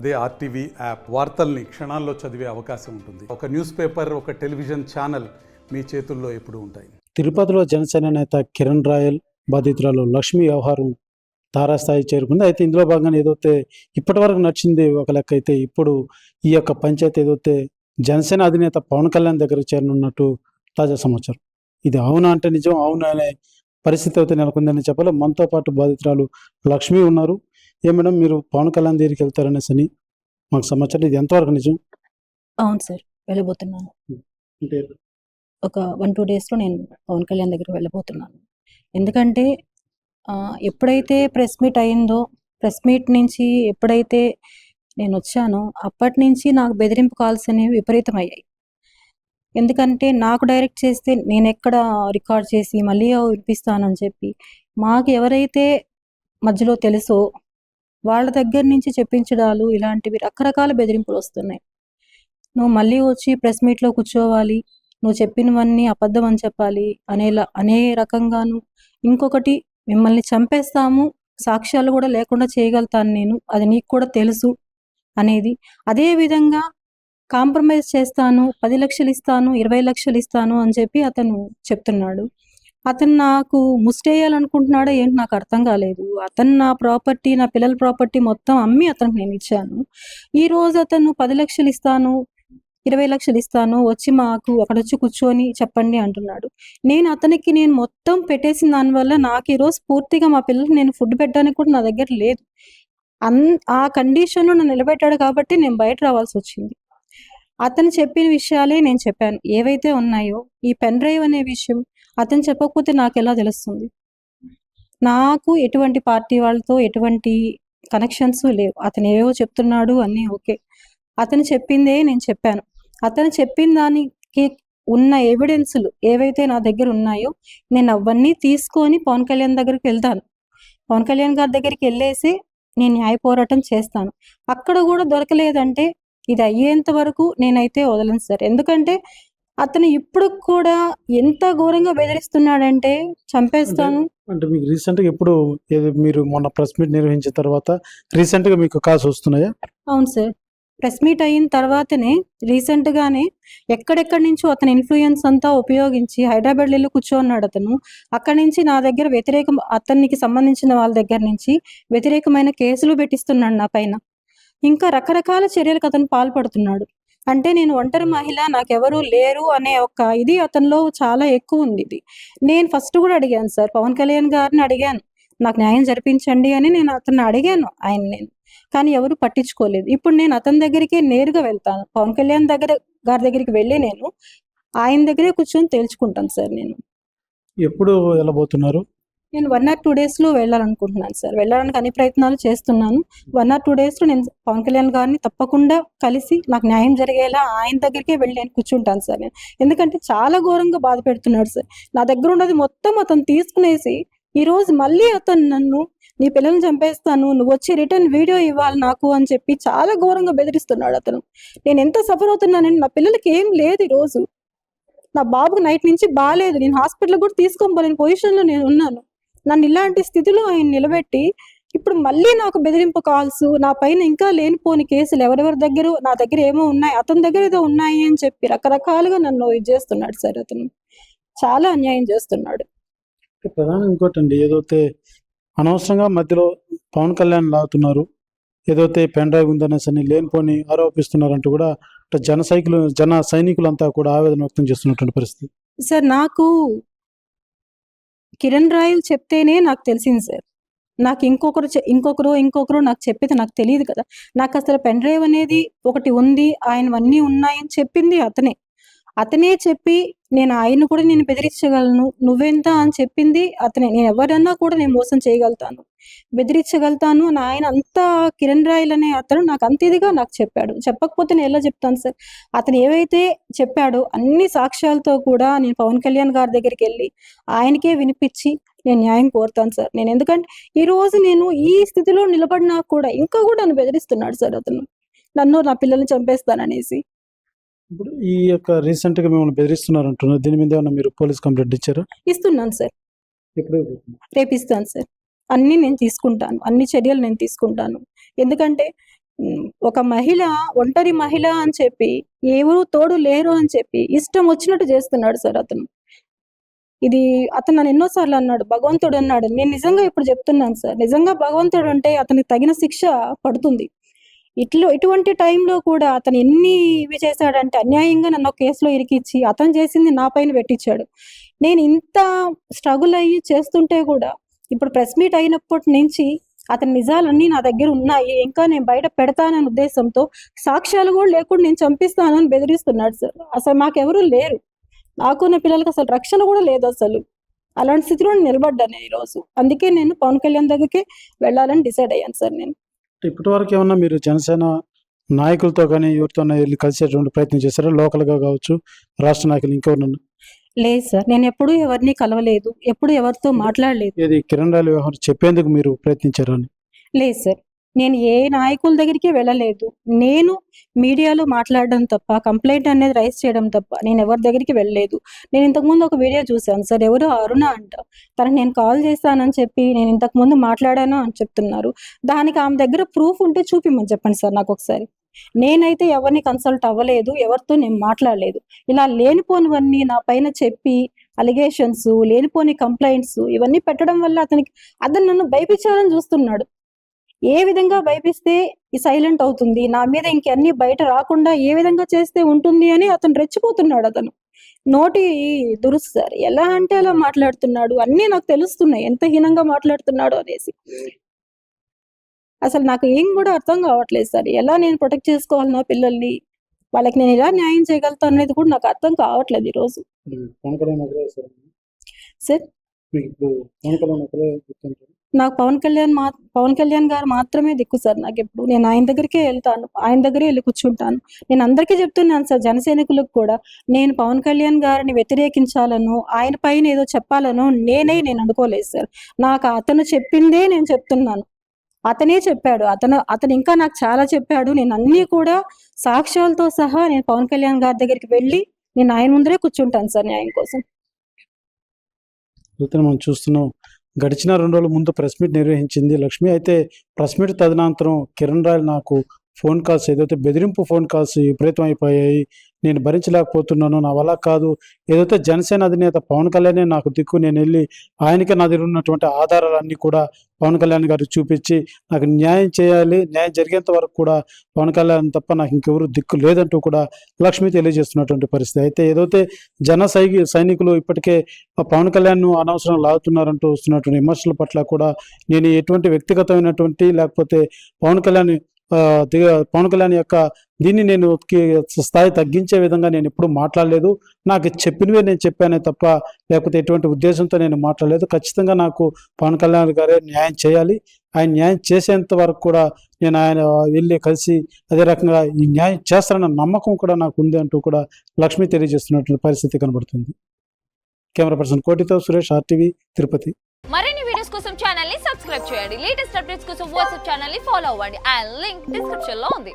అదే RTV app వార్తల్ని క్షణాల్లో చదివే అవకాశం ఉంటుంది. ఒక న్యూస్ పేపర్, ఒక టెలివిజన్ ఛానల్ మీ చేతుల్లో ఎప్పుడూ ఉంటాయి. తిరుపతిలో జనసేన నేత కిరణ్ రాయల్ బాధితురాలు లక్ష్మి వ్యవహారం తారాస్థాయి చేరుకుంది. అయితే ఇందులో భాగంగా ఏదైతే ఇప్పటి వరకు నడిచింది ఒక లెక్క అయితే, ఇప్పుడు ఈ యొక్క పంచాయతీ ఏదైతే జనసేన అధినేత పవన్ కళ్యాణ్ దగ్గర చేరనున్నట్టు తాజా సమాచారం. ఇది అవునా అంటే నిజం, అవునా అనే పరిస్థితి అయితే నెలకొందని చెప్పాలి. మనతో పాటు బాధితురాలు లక్ష్మి ఉన్నారు. మేడం, మీరు పవన్ కళ్యాణ్ దగ్గరికి వెళ్తారనేసి అని మాకు సమాచారం. ఇది ఎంతవరకు నిజం? అవును సార్, వెళ్ళబోతున్నాను. అంటే ఒక 1-2 డేస్లో నేను పవన్ కళ్యాణ్ దగ్గరికి వెళ్ళబోతున్నాను. ఎందుకంటే ఎప్పుడైతే ప్రెస్ మీట్ అయిందో, ప్రెస్ మీట్ నుంచి ఎప్పుడైతే నేను వచ్చానో అప్పటి నుంచి నాకు బెదిరింపు కాల్స్ అనేవి విపరీతమయ్యాయి. ఎందుకంటే నాకు డైరెక్ట్ చేస్తే నేను ఎక్కడ రికార్డ్ చేసి మళ్ళీ వినిపిస్తానని చెప్పి, మాకు ఎవరైతే మధ్యలో తెలుసో వాళ్ళ దగ్గర నుంచి చెప్పించడాలు, ఇలాంటివి రకరకాల బెదిరింపులు వస్తున్నాయి. నువ్వు మళ్ళీ వచ్చి ప్రెస్ మీట్లో కూర్చోవాలి, నువ్వు చెప్పినవన్నీ అబద్ధం అని చెప్పాలి అనే రకంగాను. ఇంకొకటి, మిమ్మల్ని చంపేస్తాము, సాక్ష్యాలు కూడా లేకుండా చేయగలుగుతాను నేను, అది నీకు కూడా తెలుసు అనేది. అదేవిధంగా కాంప్రమైజ్ చేస్తాను, 10 లక్షలు ఇస్తాను, 20 లక్షలు ఇస్తాను అని చెప్పి అతను చెప్తున్నాడు. అతను నాకు ముస్టేయాలనుకుంటున్నాడో ఏంటి నాకు అర్థం కాలేదు. అతను నా ప్రాపర్టీ, నా పిల్లల ప్రాపర్టీ మొత్తం అమ్మి అతనికి నేను ఇచ్చాను. ఈరోజు అతను 10 లక్షలు ఇస్తాను, 20 లక్షలు ఇస్తాను, వచ్చి మాకు అక్కడొచ్చి కూర్చొని చెప్పండి అంటున్నాడు. నేను మొత్తం పెట్టేసిన దానివల్ల నాకు ఈరోజు పూర్తిగా మా పిల్లలకి నేను ఫుడ్ పెట్టడానికి కూడా నా దగ్గర లేదు. ఆ కండిషన్లో నన్ను నిలబెట్టాడు కాబట్టి నేను బయట రావాల్సి వచ్చింది. అతను చెప్పిన విషయాలే నేను చెప్పాను, ఏవైతే ఉన్నాయో. ఈ పెన్ డ్రైవ్ అనే విషయం అతను చెప్పకపోతే నాకు ఎలా తెలుస్తుంది? నాకు ఎటువంటి పార్టీ వాళ్ళతో ఎటువంటి కనెక్షన్స్ లేవు. అతను ఏవో చెప్తున్నాడు, అన్నీ ఓకే. అతను చెప్పిందే నేను చెప్పాను. అతను చెప్పిన దానికి ఉన్న ఎవిడెన్సులు ఏవైతే నా దగ్గర ఉన్నాయో నేను అవన్నీ తీసుకొని పవన్ కళ్యాణ్ దగ్గరికి వెళ్తాను. పవన్ కళ్యాణ్ గారి దగ్గరికి వెళ్ళేసి నేను న్యాయ పోరాటం చేస్తాను. అక్కడ కూడా దొరకలేదంటే ఇది అయ్యేంత వరకు నేనైతే వదలను సార్. ఎందుకంటే అతను ఇప్పుడు కూడా ఎంత ఘోరంగా బెదిరిస్తున్నాడంటే చంపేస్తాను. అంటే మీకు రీసెంట్గా ఎప్పుడు మీరు మొన్న ప్రెస్ మీట్ నిర్వహించిన తర్వాత రీసెంట్గా మీకు కాల్స్ వస్తున్నాయా? అవును సార్, ప్రెస్ మీట్ అయిన తర్వాతనే రీసెంట్గానే ఎక్కడెక్కడి నుంచో అతని ఇన్ఫ్లుయెన్స్ అంతా ఉపయోగించి హైదరాబాద్ వెళ్ళి కూర్చోన్నాడు అతను. అక్కడి నుంచి నా దగ్గర అతనికి సంబంధించిన వాళ్ళ దగ్గర నుంచి వ్యతిరేకమైన కేసులు పెట్టిస్తున్నాడు నా పైన. ఇంకా రకరకాల చర్యలకు అతను పాల్పడుతున్నాడు. అంటే నేను ఒంటరి మహిళ, నాకెవరూ లేరు అనే ఒక ఇది అతనిలో చాలా ఎక్కువ ఉంది. ఇది నేను ఫస్ట్ కూడా అడిగాను సార్, పవన్ కళ్యాణ్ గారిని అడిగాను, నాకు న్యాయం జరిపించండి అని నేను అతన్ని అడిగాను నేను. కానీ ఎవరు పట్టించుకోలేదు. ఇప్పుడు నేను అతని దగ్గరికే నేరుగా వెళ్తాను. పవన్ కళ్యాణ్ గారి దగ్గరికి వెళ్ళి నేను ఆయన దగ్గరే కూర్చొని తేల్చుకుంటాను సార్. నేను ఎప్పుడు వెళ్ళబోతున్నారు? నేను 1 or 2 డేస్లో వెళ్ళాలనుకుంటున్నాను సార్. వెళ్ళడానికి అన్ని ప్రయత్నాలు చేస్తున్నాను. 1 or 2 డేస్లో నేను పవన్ కళ్యాణ్ గారిని తప్పకుండా కలిసి నాకు న్యాయం జరిగేలా ఆయన దగ్గరికే వెళ్ళి నేను కూర్చుంటాను సార్ నేను. ఎందుకంటే చాలా ఘోరంగా బాధ పెడుతున్నాడు సార్. నా దగ్గర ఉన్నది మొత్తం అతను తీసుకునేసి ఈరోజు మళ్ళీ అతను నన్ను, నీ పిల్లల్ని చంపేస్తాను, నువ్వు వచ్చి రిటర్న్ వీడియో ఇవ్వాలి నాకు అని చెప్పి చాలా ఘోరంగా బెదిరిస్తున్నాడు అతను. నేను ఎంత సఫర్ అవుతున్నానంటే, నా పిల్లలకి ఏం లేదు ఈరోజు. నా బాబుకు నైట్ నుంచి బాగాలేదు, నేను హాస్పిటల్ కూడా తీసుకోలేని పొజిషన్లో నేను ఉన్నాను. నన్ను ఇలాంటి స్థితిలో ఆయన నిలబెట్టి ఇప్పుడు మళ్ళీ నాకు బెదిరింపు కాల్స్, నా పైన ఇంకా లేనిపోని కేసులు, ఎవరెవరి దగ్గర నా దగ్గర ఏమో ఉన్నాయి, అతని దగ్గర ఏదో ఉన్నాయి అని చెప్పి రకరకాలుగా నన్ను ఇది చేస్తున్నాడు సార్. అతను చాలా అన్యాయం చేస్తున్నాడు. ప్రధానం ఇంకోటండి, ఏదైతే అనవసరంగా మధ్యలో పవన్ కళ్యాణ్ లాగుతున్నారు, ఏదైతే పెన్ డ్రైవ్ ఉందనేసి అని లేనిపోని ఆరోపిస్తున్నారంటూ కూడా జన సైనికులంతా కూడా ఆవేదన వ్యక్తం చేస్తున్నటువంటి పరిస్థితి. సార్, నాకు కిరణ్ రాయల్ చెప్తేనే నాకు తెలిసింది సార్. నాకు ఇంకొకరు నాకు చెప్పేది నాకు తెలియదు కదా. నాకు అసలు పెన్ డ్రైవ్ అనేది ఒకటి ఉంది, ఆయనవన్నీ ఉన్నాయని చెప్పింది అతనే చెప్పి, నేను ఆయన్ని కూడా నేను బెదిరించగలను, నువ్వెంత అని చెప్పింది అతనే. నేను ఎవరన్నా కూడా నేను మోసం చేయగలుగుతాను, బెదిరించగలుగుతాను అని ఆయన అంతా, కిరణ్ రాయల్ అనే అతను నాకు అంత ఇదిగా నాకు చెప్పాడు. చెప్పకపోతే నేను ఎలా చెప్తాను సార్? అతను ఏవైతే చెప్పాడో అన్ని సాక్ష్యాలతో కూడా నేను పవన్ కళ్యాణ్ గారి దగ్గరికి వెళ్ళి ఆయనకే వినిపించి నేను న్యాయం కోరుతాను సార్. నేను ఎందుకంటే ఈరోజు నేను ఈ స్థితిలో నిలబడినా కూడా ఇంకా కూడా నన్ను బెదిరిస్తున్నాడు సార్ అతను, నన్ను నా పిల్లల్ని చంపేస్తాననేసి. ఇప్పుడు ఈ యొక్క రీసెంట్గా మిమ్మల్ని బెదిరిస్తున్నారు అంటున్నారు, దీని మీద ఏమన్నా మీరు పోలీస్ కంప్లైంట్ ఇచ్చారా? ఇస్తున్నాను సార్, ఎప్పుడు? రేపు ఇస్తాను సార్. అన్నీ నేను తీసుకుంటాను, అన్ని చర్యలు నేను తీసుకుంటాను. ఎందుకంటే ఒక మహిళ, ఒంటరి మహిళ అని చెప్పి, ఎవరు తోడు లేరు అని చెప్పి ఇష్టం వచ్చినట్టు చేస్తున్నాడు సార్ అతను. అతను నన్ను ఎన్నో సార్లు అన్నాడు, భగవంతుడు అన్నాడు. నేను నిజంగా ఇప్పుడు చెప్తున్నాను సార్, నిజంగా భగవంతుడు అంటే అతనికి తగిన శిక్ష పడుతుంది. ఇటువంటి టైంలో కూడా అతను ఎన్ని ఇవి చేశాడంటే, అన్యాయంగా నన్ను ఒక కేసులో ఇరికిచ్చి అతను చేసింది నా పైన పెట్టించాడు. నేను ఇంత స్ట్రగుల్ అయ్యి చేస్తుంటే కూడా ఇప్పుడు ప్రెస్ మీట్ అయినప్పటి నుంచి అతని నిజాలన్నీ నా దగ్గర ఉన్నాయి, ఇంకా నేను బయట పెడతానని ఉద్దేశంతో సాక్ష్యాలు కూడా లేకుండా నేను చంపిస్తానని బెదిరిస్తున్నాడు సార్. అసలు మాకెవరూ లేరు, నాకు నా పిల్లలకి అసలు రక్షణ కూడా లేదు అసలు. అలాంటి స్థితిలో నేను నిలబడ్డాను ఈరోజు. అందుకే నేను పవన్ కళ్యాణ్ దగ్గరికి వెళ్ళాలని డిసైడ్ అయ్యాను సార్ నేను. ఇప్పటి వరకు ఏమన్నా మీరు జనసేన నాయకులతో కానీ ఎవరితో వెళ్ళి కలిసేటువంటి ప్రయత్నం చేశారా? లోకల్గా కావచ్చు, రాష్ట్ర నాయకులు ఇంకెవరన్నా? లేదు సార్, నేను ఎప్పుడూ ఎవరిని కలవలేదు, ఎప్పుడు ఎవరితో మాట్లాడలేదు. ఏది కిరణ్ రాయల్ వ్యవహారం చెప్పేందుకు మీరు ప్రయత్నించారా అని? లేదు సార్, నేను ఏ నాయకుల దగ్గరికి వెళ్ళలేదు. నేను మీడియాలో మాట్లాడడం తప్ప, కంప్లైంట్ అనేది రైజ్ చేయడం తప్ప నేను ఎవరి దగ్గరికి వెళ్ళలేదు. నేను ఇంతకుముందు ఒక వీడియో చూశాను సార్, ఎవరు అరుణ అంట, తనకు నేను కాల్ చేశానని చెప్పి నేను ఇంతకుముందు మాట్లాడాను అని చెప్తున్నారు. దానికి ఆమె దగ్గర ప్రూఫ్ ఉంటే చూపిమ్మని చెప్పండి సార్ నాకు ఒకసారి. నేనైతే ఎవరిని కన్సల్ట్ అవ్వలేదు, ఎవరితో నేను మాట్లాడలేదు. ఇలా లేనిపోనివన్నీ నా పైన చెప్పి అలిగేషన్స్, లేనిపోని కంప్లైంట్స్ ఇవన్నీ పెట్టడం వల్ల అతను నన్ను భయపించాలని చూస్తున్నాడు. ఏ విధంగా భయపిస్తే సైలెంట్ అవుతుంది, నా మీద ఇంకన్నీ బయట రాకుండా ఏ విధంగా చేస్తే ఉంటుంది అని అతను రెచ్చిపోతున్నాడు. అతను నోటి దురుసు సార్, ఎలా అంటే అలా మాట్లాడుతున్నాడు. అన్నీ నాకు తెలుస్తున్నాయి ఎంత హీనంగా మాట్లాడుతున్నాడు అనేసి. అసలు నాకు ఏం కూడా అర్థం కావట్లేదు సార్, ఎలా నేను ప్రొటెక్ట్ చేసుకోవాలి నా పిల్లల్ని, వాళ్ళకి నేను ఎలా న్యాయం చేయగలుగుతాను అనేది కూడా నాకు అర్థం కావట్లేదు ఈరోజు సార్. నాకు పవన్ కళ్యాణ్ గారు మాత్రమే దిక్కు సార్. నాకు ఎప్పుడు నేను ఆయన దగ్గరికే వెళ్తాను, ఆయన దగ్గరే వెళ్ళి కూర్చుంటాను. నేను అందరికీ చెప్తున్నాను సార్, జనసైనికులకు కూడా, నేను పవన్ కళ్యాణ్ గారిని వ్యతిరేకించాలను, ఆయన పైన ఏదో చెప్పాలను నేను అనుకోలేదు సార్. నాకు అతను చెప్పిందే నేను చెప్తున్నాను. అతనే చెప్పాడు, అతను ఇంకా నాకు చాలా చెప్పాడు. నేను అన్నీ కూడా సాక్ష్యాలతో సహా నేను పవన్ కళ్యాణ్ గారి దగ్గరికి వెళ్ళి నేను ఆయన ముందరే కూర్చుంటాను సార్ న్యాయం కోసం. మనం చూస్తున్నాం, గడిచిన 2 రోజుల ముందు ప్రెస్ మీట్ నిర్వహించింది లక్ష్మి. అయితే ప్రెస్ మీట్ తదనంతరం కిరణ్ రాయల్ నాకు ఫోన్ కాల్స్, ఏదైతే బెదిరింపు ఫోన్ కాల్స్ విపరీతం అయిపోయాయి, నేను భరించలేకపోతున్నాను, నా వల్ల కాదు, ఏదైతే జనసేన అధినేత పవన్ కళ్యాణే నాకు దిక్కు, నేను వెళ్ళి ఆయనకే నా దగ్గర ఉన్నటువంటి ఆధారాలన్నీ కూడా పవన్ కళ్యాణ్ గారికి చూపించి నాకు న్యాయం చేయాలి, న్యాయం జరిగేంత వరకు కూడా పవన్ కళ్యాణ్ తప్ప నాకు ఇంకెవరు దిక్కు లేదంటూ కూడా లక్ష్మి తెలియజేస్తున్నటువంటి పరిస్థితి. అయితే ఏదైతే సైనికులు ఇప్పటికే పవన్ కళ్యాణ్ను అనవసరం లాగుతున్నారంటూ వస్తున్నటువంటి విమర్శల పట్ల కూడా నేను ఎటువంటి వ్యక్తిగతమైనటువంటి లేకపోతే పవన్ కళ్యాణ్ యొక్క దీన్ని నేను స్థాయి తగ్గించే విధంగా నేను ఎప్పుడు మాట్లాడలేదు. నాకు చెప్పినవే నేను చెప్పానే తప్ప లేకపోతే ఎటువంటి ఉద్దేశంతో నేను మాట్లాడలేదు. ఖచ్చితంగా నాకు పవన్ కళ్యాణ్ గారే న్యాయం చేయాలి, ఆయన న్యాయం చేసేంత వరకు కూడా నేను ఆయన వెళ్ళి కలిసి అదే రకంగా ఈ న్యాయం చేస్తారన్న నమ్మకం కూడా నాకు ఉంది అంటూ కూడా లక్ష్మి తెలియజేస్తున్నటువంటి పరిస్థితి కనబడుతుంది. కెమెరా పర్సన్ కోటితో సురేష్, RTV, తిరుపతి. మరిన్ని వీడియోస్ కోసం ఛానల్ ని సబ్స్క్రైబ్ చేయండి. లేటెస్ట్ అప్డేట్స్ కోసం వాట్సాప్ ఛానల్ ని ఫాలో అవ్వండి. ఆ లింక్ డిస్క్రిప్షన్ లో ఉంది.